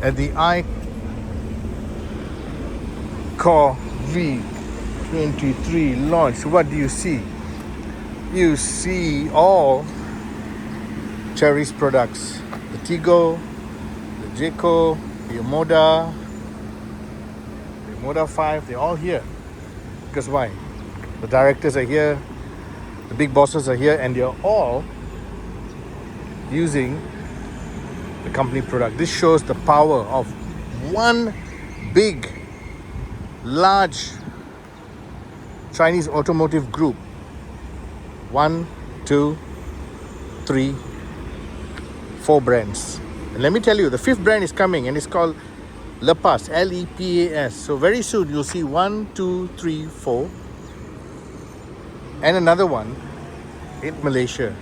at the iCore V23 launch, what do you see? You see all Chery's products. The Tiggo, the Jayco, the Moda 5, they're all here. Because why? The directors are here, the big bosses are here, and they're all using the company product. This shows the power of one big, large Chinese automotive group. 1, 2, 3, 4 brands. And let me tell you, the 5th brand is coming and it's called Lepas, Lepas. So very soon you'll see 1, 2, 3, 4 and another one in Malaysia.